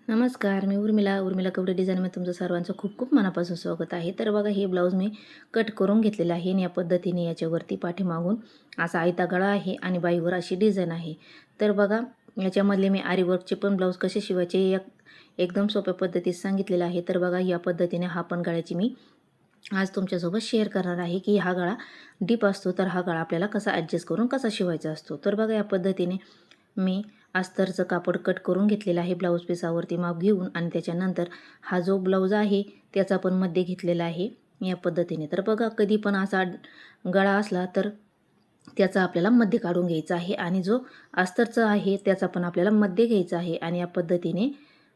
नमस्कार, मी उर्मिला कपडे डिझाईनमध्ये तुमचं सर्वांचं खूप खूप मनापासून स्वागत आहे. तर बघा, हे ब्लाऊज मी कट करून घेतलेलं आहे आणि या पद्धतीने याच्यावरती पाठीमागून असा आयता गळा आहे आणि बाईवर अशी डिझाईन आहे. तर बघा, याच्यामधले मी आरी वर्कचे पण ब्लाऊज कसे शिवायचे एकदम सोप्या पद्धतीत सांगितलेलं आहे. तर बघा, या पद्धतीने हा पण गळ्याची मी आज तुमच्यासोबत शेअर करणार आहे की हा गळा डीप असतो, तर हा गळा आपल्याला कसा ॲडजस्ट करून कसा शिवायचा असतो. तर बघा, या पद्धतीने मी अस्तरचं कापड कट करून घेतलेलं आहे ब्लाऊज पिसावरती माप घेऊन, आणि त्याच्यानंतर हा जो ब्लाऊज आहे त्याचा पण मध्ये घेतलेला आहे या पद्धतीने. तर बघा, कधी पण असा गळा असला तर त्याचा आपल्याला मध्ये काढून घ्यायचा आहे, आणि जो अस्तरचा आहे त्याचा पण आपल्याला मध्ये घ्यायचा आहे, आणि या पद्धतीने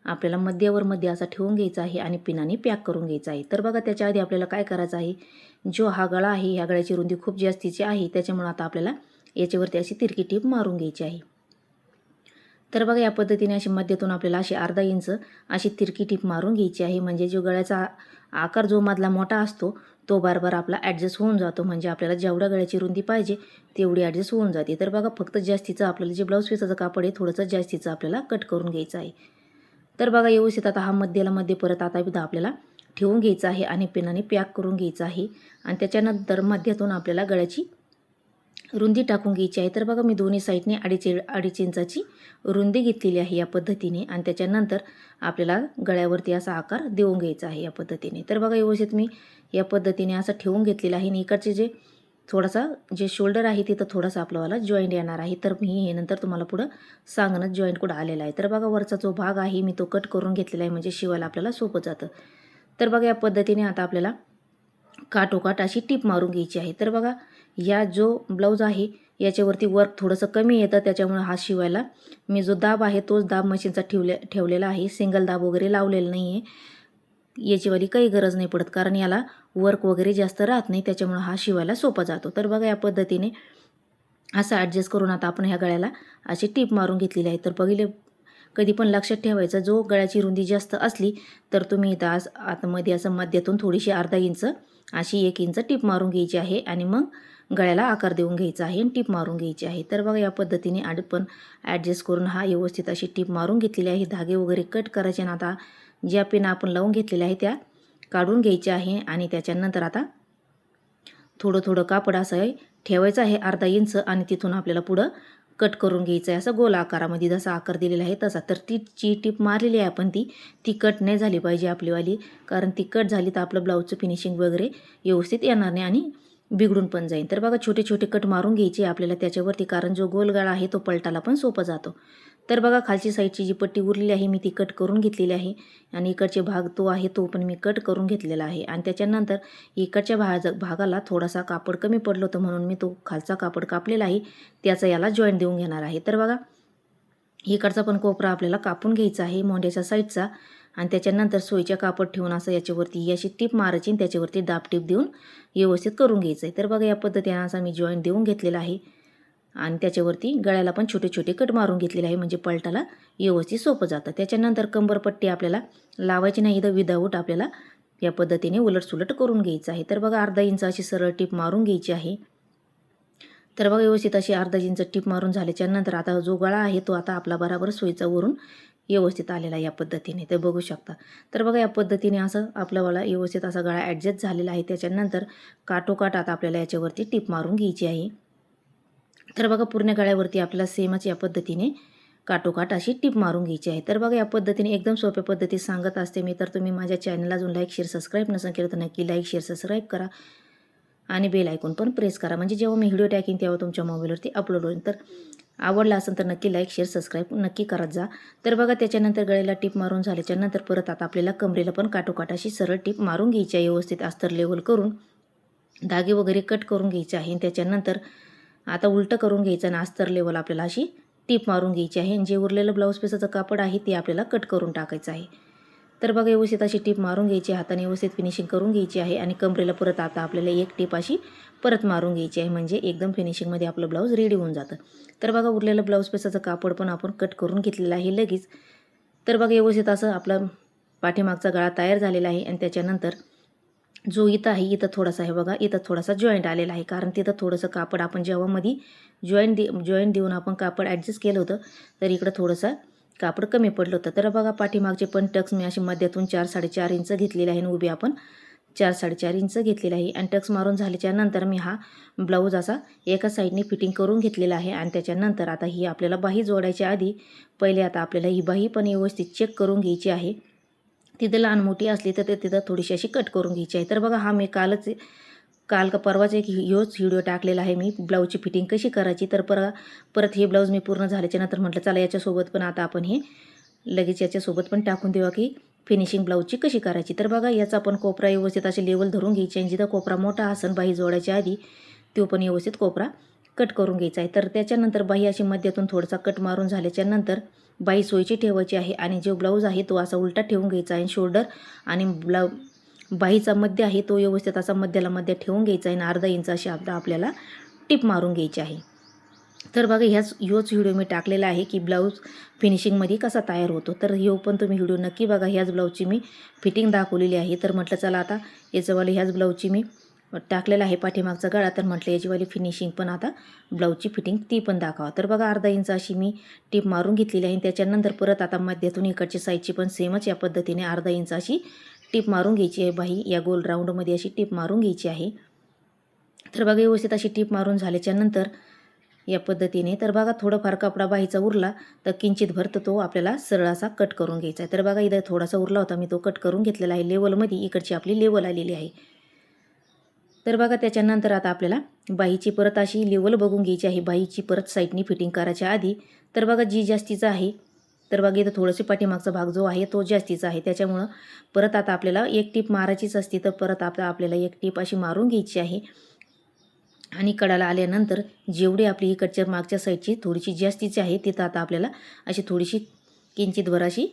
आपल्याला मध्ये असा ठेवून घ्यायचा आहे आणि पिनाने पॅक करून घ्यायचा आहे. तर बघा, त्याच्या आधी आपल्याला काय करायचं आहे, जो हा गळा आहे ह्या गळ्याची रुंदी खूप जास्तीची आहे, त्याच्यामुळे आता आपल्याला याच्यावरती अशी तिरकी टीप मारून घ्यायची आहे. तर बघा, या पद्धतीने अशी मध्यातून आपल्याला अशी अर्धा इंच अशी तिरकी टीप मारून घ्यायची आहे. म्हणजे जो गळ्याचा आकार जो मधला मोठा असतो तो बारबार आपला ॲडजस्ट होऊन जातो. म्हणजे आपल्याला जेवढ्या गळ्याची रुंदी पाहिजे तेवढी ॲडजस्ट होऊन जाते. तर बघा, फक्त जास्तीचं आपल्याला जे ब्लाऊज पीसाचं कापड आहे थोडंसं जास्तीचं आपल्याला कट करून घ्यायचं आहे. तर बघा, व्यवस्थित आता हा मध्ये परत आता इथं आपल्याला ठेवून घ्यायचा आहे आणि पेनाने पॅक करून घ्यायचं आहे. आणि त्याच्यानंतर मध्यातून आपल्याला गळ्याची रुंदी टाकून घ्यायची आहे. तर बघा, मी दोन्ही साईडने अडीच इंचाची रुंदी घेतलेली आहे या पद्धतीने, आणि त्याच्यानंतर आपल्याला गळ्यावरती असा आकार देऊन घ्यायचा आहे या पद्धतीने. तर बघा, व्यवस्थित मी या पद्धतीने असं ठेवून घेतलेलं आहे, आणि इकडचे जे शोल्डर आहे तिथं थोडासा आपल्याला जॉईंट येणार आहे. तर मी हे नंतर तुम्हाला पुढं सांगणं जॉईंट कुठं आलेला आहे. तर बघा, वरचा जो भाग आहे मी तो कट करून घेतलेला आहे, म्हणजे शिवायला आपल्याला सोपं जातं. तर बघा, या पद्धतीने आता आपल्याला काठोकाठ अशी टीप मारून घ्यायची आहे. तर बघा, या जो ब्लाऊज आहे याच्यावरती वर्क थोडंसं कमी येतं, त्याच्यामुळे हा शिवायला मी जो दाब आहे तोच दाब मशीनचा ठेवलेला आहे. सिंगल दाब वगैरे लावलेला नाही आहे. याचीवाली काही गरज नाही पडत, कारण याला वर्क वगैरे जास्त राहत नाही, त्याच्यामुळे हा शिवायला सोपा जातो. तर बघा, या पद्धतीने असं ॲडजस्ट करून आता आपण ह्या गळ्याला अशी टीप मारून घेतलेली आहे. तर पहिले कधी पण लक्षात ठेवायचं, जो गळ्याची रुंदी जास्त असली तर तुम्ही इथं आतमध्ये असं मध्यातून थोडीशी अर्धा इंच अशी 1 इंच टीप मारून घ्यायची आहे, आणि मग गळ्याला आकार देऊन घ्यायचा आहे आणि टीप मारून घ्यायची आहे. तर बघा, या पद्धतीने पण ॲडजस्ट करून हा व्यवस्थित अशी टीप मारून घेतलेली आहे. धागे वगैरे कट करायचे, आणि आता ज्या पिना आपण लावून घेतलेल्या आहे त्या काढून घ्यायच्या आहे, आणि त्याच्यानंतर आता थोडं थोडं कापड असं आहे ठेवायचं आहे अर्धा इंच, आणि तिथून आपल्याला पुढं कट करून घ्यायचं आहे असं गोल आकारामध्ये, जसा आकार दिलेला आहे तसा. तर ती टीप मारलेली आहे आपण, ती कट नाही झाली पाहिजे आपलीवाली, कारण ती कट झाली तर आपलं ब्लाऊजचं फिनिशिंग वगैरे व्यवस्थित येणार नाही आणि बिघडून पण जाईल. तर बघा, छोटे छोटे कट मारून घ्यायचे आपल्याला त्याच्यावरती, कारण जो गोल गळा आहे तो पलटाला पण सोपं जातो. तर बघा, खालची साईडची जी पट्टी उरलेली आहे मी ती कट करून घेतलेली आहे, आणि इकडचे भाग तो आहे तो पण मी कट करून घेतलेला आहे. आणि त्याच्यानंतर इकडच्या भागाला थोडासा कापड कमी पडलं होतं, म्हणून मी तो खालचा कापड कापलेला आहे त्याचा याला जॉईंट देऊन घेणार आहे. तर बघा, इकडचा पण कोपरा आपल्याला कापून घ्यायचा आहे मोंड्याच्या साईडचा, आणि त्याच्यानंतर सोयीच्या कापड ठेवून असं याच्यावरती अशी टीप मारायची, आणि त्याच्यावरती दाब टीप देऊन व्यवस्थित करून घ्यायचं आहे. तर बघा, या पद्धतीने असा मी जॉईंट देऊन घेतलेला आहे, आणि त्याच्यावरती गळ्याला पण छोटे छोटे कट मारून घेतलेले आहे, म्हणजे पलटाला व्यवस्थित सोपं जातं. त्याच्यानंतर कंबरपट्टी आपल्याला लावायची नाही, तर विदाऊट आपल्याला या पद्धतीने उलटसुलट करून घ्यायचं आहे. तर बघा, अर्धा इंच अशी सरळ टीप मारून घ्यायची आहे. तर बघा, व्यवस्थित अशी अर्धा इंच टीप मारून झाल्याच्या नंतर आता जो गळा आहे तो आता आपला बराबर सोयीचा वरून व्यवस्थित आलेला आहे या पद्धतीने, ते बघू शकता. तर बघा, या पद्धतीने असं आपल्याला व्यवस्थित असा गळा ॲडजस्ट झालेला आहे. त्याच्यानंतर काठोकाठ आता आपल्याला याच्यावरती टीप मारून घ्यायची आहे. तर बघा, पूर्ण गळ्यावरती आपल्याला सेमच या पद्धतीने काठोकाठ अशी टीप मारून घ्यायची आहे. तर बघा, या पद्धतीने एकदम सोप्या पद्धतीत सांगत असते मी. तर तुम्ही माझ्या चॅनलला अजून लाईक शेअर सबस्क्राईब नसेल केलं तर नक्की लाईक शेअर सबस्क्राईब करा, आणि बेल आयकॉन पण प्रेस करा, म्हणजे जेव्हा मी व्हिडिओ टाकीन तेव्हा तुमच्या मोबाईलवरती अपलोड होईल. तर आवडला असेल तर नक्की लाईक शेअर सबस्क्राईब नक्की करत जा. तर बघा, त्याच्यानंतर गळ्याला टीप मारून झाल्याच्या नंतर परत आता आपल्याला कमरेला पण काठोकाठ अशी सरळ टीप मारून घ्यायची आहे, व्यवस्थित अस्तर लेवल करून धागे वगैरे कट करून घ्यायचे आहे. त्याच्यानंतर आता उलटं करून घ्यायचं, आणि अस्तर लेवल आपल्याला अशी टीप मारून घ्यायची आहे, आणि जे उरलेलं ब्लाऊज पीसाचं कापड आहे ते आपल्याला कट करून टाकायचं आहे. तर बघा, व्यवस्थित अशी टीप मारून घ्यायची, हाताने व्यवस्थित फिनिशिंग करून घ्यायची आहे, आणि कमरेला परत आता आपल्याला एक टीप अशी परत मारून घ्यायची आहे, म्हणजे एकदम फिनिशिंगमध्ये आपलं ब्लाऊज रेडी होऊन जातं. तर बघा, उरलेलं ब्लाऊज पीसाचं कापड पण आपण कट करून घेतलेलं आहे लगेच. तर बघा, व्यवस्थित असं आपला पाठीमागचा गळा तयार झालेला आहे, आणि त्याच्यानंतर जो इथं आहे इथं थोडासा आहे बघा, इथं थोडासा जॉईंट आलेला आहे, कारण तिथं थोडंसं कापड आपण जेव्हा मध्ये जॉईंट देऊन आपण कापड ॲडजस्ट केलं होतं, तर इकडं थोडंसं कापड कमी पडलं होतं. तर बघा पाठीमागचे पण टक्स मी अशी मध्यातून 4-4.5 इंच घेतलेले आहे आणि उभी आपण 4-4.5 इंच घेतलेला आहे आणि टक्स मारून झाल्याच्या नंतर मी हा ब्लाऊज असा एका साईडने फिटिंग करून घेतलेला आहे. आणि त्याच्यानंतर आता ही आपल्याला बाही जोडायच्या आधी पहिले आता आपल्याला ही बाही पण व्यवस्थित चेक करून घ्यायची आहे. तिथं लहान मोठी असली तर तिथं थोडीशी अशी कट करून घ्यायची आहे. तर बघा हा मी काल का परवाच एक ह्योच व्हिडिओ टाकलेला आहे मी ब्लाऊजची फिटिंग कशी करायची. तर परत हे ब्लाऊज मी पूर्ण झाल्याच्या नंतर म्हटलं चला याच्यासोबत पण आता आपण हे लगेच याच्यासोबत पण टाकून देऊया की फिनिशिंग ब्लाऊजची कशी करायची. तर बघा याचा आपण कोपरा व्यवस्थित असे लेवल धरून घ्यायची आणि जिथं कोपरा मोठा असेल बाही जोडायच्या आधी तो पण व्यवस्थित कोपरा कट करून घ्यायचा आहे. तर त्याच्यानंतर बाही अशी मध्यातून थोडासा कट मारून झाल्याच्या नंतर बाही सोयीची ठेवायची आहे आणि जो ब्लाऊज आहे तो असा उलटा ठेवून घ्यायचा आहे. शोल्डर आणि बाहीचा मध्य आहे तो व्यवस्थित असा मध्य ठेवून घ्यायचा आहे आणि अर्धा इंच अशी आपल्याला टिप मारून घ्यायची आहे. तर बघा ह्योच व्हिडिओ मी टाकलेला आहे की ब्लाऊज फिनिशिंगमध्ये कसा तयार होतो. तर ह्यो पण तुम्ही व्हिडिओ नक्की बघा. ह्याच ब्लाऊजची मी फिटिंग दाखवलेली आहे. तर म्हटलं चला आता याचंवाले ह्याच ब्लाऊजची मी टाकलेला आहे पाठीमागचा गळा. तर म्हटलं याचीवाली फिनिशिंग पण आता ब्लाऊजची फिटिंग ती पण दाखवा. तर बघा अर्धा इंच अशी मी टिप मारून घेतलेली आहे. त्याच्यानंतर परत आता मध्यातून इकडची साईडची पण सेमच या पद्धतीने अर्धा इंच अशी टिप मारून घ्यायची आहे. बाही या गोल राऊंडमध्ये अशी टिप मारून घ्यायची आहे. तर बघा व्यवस्थित अशी टिप मारून झाल्याच्या नंतर या पद्धतीने तर बघा थोडंफार कपडा बाहीचा उरला तर किंचित भर तो आपल्याला सरळ असा कट करून घ्यायचा आहे. तर बघा इथं थोडासा उरला होता मी तो कट करून घेतलेला आहे. लेवलमध्ये इकडची आपली लेवल आलेली आहे. तर बघा त्याच्यानंतर आता आपल्याला बाहीची परत अशी लेवल बघून घ्यायची आहे. बाहीची परत साईडनी फिटिंग करायच्या आधी तर बघा जी जास्तीचं आहे तर बघा इथं थोडंसे पाठीमागचा भाग जो आहे तो जास्तीचा आहे. त्याच्यामुळं परत आता आपल्याला एक टीप मारायचीच असती तर परत आपल्याला एक टीप अशी मारून घ्यायची आहे. आणि कडाला आल्यानंतर जेवढी आपली इकडच्या मागच्या साईडची थोडीशी जास्तीची आहे तिथं आता आपल्याला अशी थोडीशी किंचितभर अशी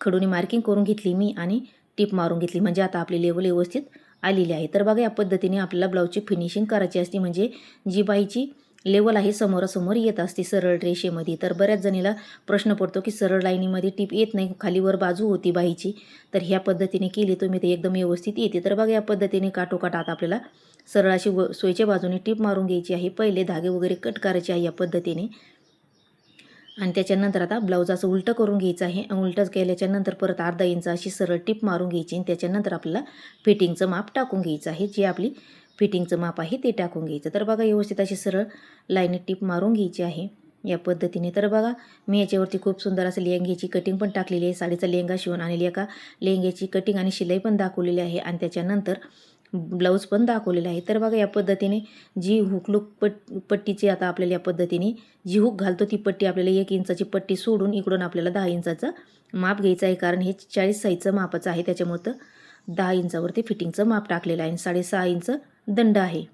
खडूनी मार्किंग करून घेतली मी आणि टीप मारून घेतली. म्हणजे आता आपली लेवल व्यवस्थित आलेली आहे. तर बघा या पद्धतीने आपल्याला ब्लाऊजची फिनिशिंग करायची असते. म्हणजे जी बाहीची लेवल आहे समोरासमोर येत असते सरळ रेषेमध्ये. तर बऱ्याच जणीला प्रश्न पडतो की सरळ लाईनीमध्ये टीप येत नाही, खालीवर बाजू होती बाहीची. तर ह्या पद्धतीने केली तुम्ही ते एकदम व्यवस्थित येते. तर बघा या पद्धतीने काठोकाठ आता आपल्याला सरळ अशी सोयीच्या बाजूने टीप मारून घ्यायची आहे. पहिले धागे वगैरे कट करायचे आहे या पद्धतीने. आणि त्याच्यानंतर आता ब्लाऊज असं उलटं करून घ्यायचं आहे. उलटंच केल्याच्यानंतर परत अर्धा इंच अशी सरळ टीप मारून घ्यायची आणि त्याच्यानंतर आपल्याला फिटिंगचं माप टाकून घ्यायचं आहे. जे आपली फिटिंगचं माप आहे ते टाकून घ्यायचं. तर बघा व्यवस्थित अशी सरळ लाईनीत टीप मारून घ्यायची आहे या पद्धतीने. तर बघा मी याच्यावरती खूप सुंदर असं लेहंग्याची कटिंग पण टाकलेली आहे. साडीचा लेहंगा शिवून आणि एका लेहंग्याची कटिंग आणि शिलाई पण दाखवलेली आहे आणि त्याच्यानंतर ब्लाऊज पण दाखवलेला आहे. तर बघा या पद्धतीने जी हुकलूक पट्टीची आता आपल्याला या पद्धतीने जी हुक घालतो ती पट्टी आपल्याला 1 इंचाची पट्टी सोडून इकडून आपल्याला 10 इंचाचं माप घ्यायचं आहे. कारण हे 40 साईजचं मापाचं आहे त्याच्यामुळं 10 इंचावरती फिटिंगचं माप टाकलेलं आहे आणि 6.5 इंच दंड आहे.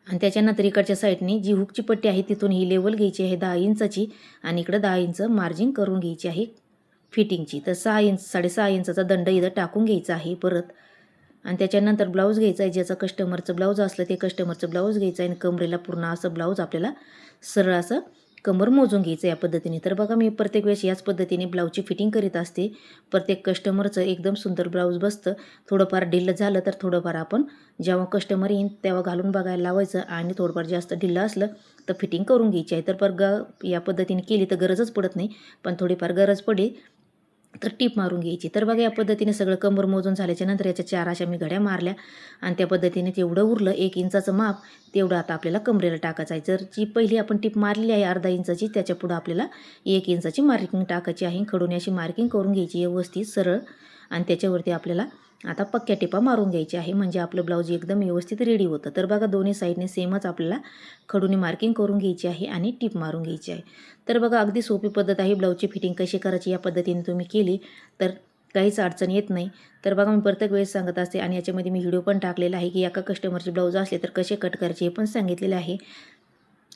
आणि त्याच्यानंतर इकडच्या साईडने जी हुकची पट्टी आहे तिथून ही लेवल घ्यायची आहे 10 इंचाची आणि इकडं 10 इंच मार्जिन करून घ्यायची आहे फिटिंगची. तर 6.5 इंचाचा दंड इथं टाकून घ्यायचा आहे परत. आणि त्याच्यानंतर ब्लाऊज घ्यायचा आहे. ज्याचं कस्टमरचं ब्लाऊज असलं ते कस्टमरचं ब्लाऊज घ्यायचं आहे आणि कमरेला पूर्ण असं ब्लाऊज आपल्याला सरळ असं कंबर मोजून घ्यायचं या पद्धतीने. तर बघा मी प्रत्येक वेळेस याच पद्धतीने ब्लाऊजची फिटिंग करीत असते. प्रत्येक कस्टमरचं एकदम सुंदर ब्लाऊज बसतं. थोडंफार ढिल्लं झालं तर थोडंफार आपण जेव्हा कस्टमर येईन तेव्हा घालून बघायला लावायचं आणि थोडंफार जास्त ढिल्लं असलं तर फिटिंग करून घ्यायची आहे. तर या पद्धतीने केली तर गरजच पडत नाही, पण थोडीफार गरज पडेल तर टीप मारून घ्यायची. तर बघा या पद्धतीने सगळं कंबर मोजून झाल्याच्या नंतर याच्या 4 अशा मी घड्या मारल्या आणि त्या पद्धतीने तेवढं उरलं 1 इंचाचं माप तेवढं आता आपल्याला कमरेला टाकायचं आहे. जर जी पहिली आपण टीप मारलेली आहे अर्धा इंचाची त्याच्या पुढं आपल्याला 1 इंचाची मार्किंग टाकायची आहे. खडून अशी मार्किंग करून घ्यायची व्यवस्थित सरळ आणि त्याच्यावरती आपल्याला आता पक्क्या टिपा मारून घ्यायची आहे. म्हणजे आपलं ब्लाऊज एकदम व्यवस्थित रेडी होतं. तर बघा दोन्ही साईडने सेमच आपल्याला खडूने मार्किंग करून घ्यायची आहे आणि टीप मारून घ्यायची आहे. तर बघा अगदी सोपी पद्धत आहे. ब्लाऊजची फिटिंग कशी करायची या पद्धतीने तुम्ही केली तर काहीच अडचण येत नाही. तर बघा मी प्रत्येक वेळेस सांगत असते आणि याच्यामध्ये मी व्हिडिओ पण टाकलेला आहे की एका कस्टमरचे ब्लाऊज असले तर कसे कट करायचे हे पण सांगितलेले आहे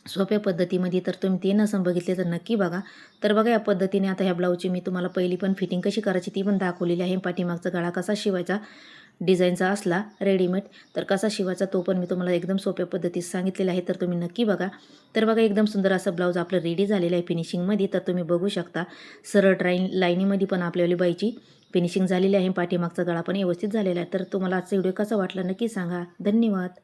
सोप्या पद्धतीमध्ये. तर तुम्ही ते नसून बघितले तर नक्की बघा. तर बघा या पद्धतीने आता ह्या ब्लाऊजची मी तुम्हाला पहिली पण फिटिंग कशी करायची ती पण दाखवलेली आहे. पाठीमागचा गळा कसा शिवायचा डिझाईनचा असला रेडीमेड तर कसा शिवायचा तो पण मी तुम्हाला एकदम सोप्या पद्धतीत सांगितलेला आहे. तर तुम्ही नक्की बघा. तर बघा एकदम सुंदर असं ब्लाऊज आपलं रेडी झालेलं आहे फिनिशिंगमध्ये. तर तुम्ही बघू शकता सरळ लाईनीमध्ये पण आपल्याली बाईची फिनिशिंग झालेली आहे. पाठीमागचा गळा पण व्यवस्थित झालेला आहे. तर तुम्हाला आजचा व्हिडिओ कसा वाटला नक्की सांगा. धन्यवाद.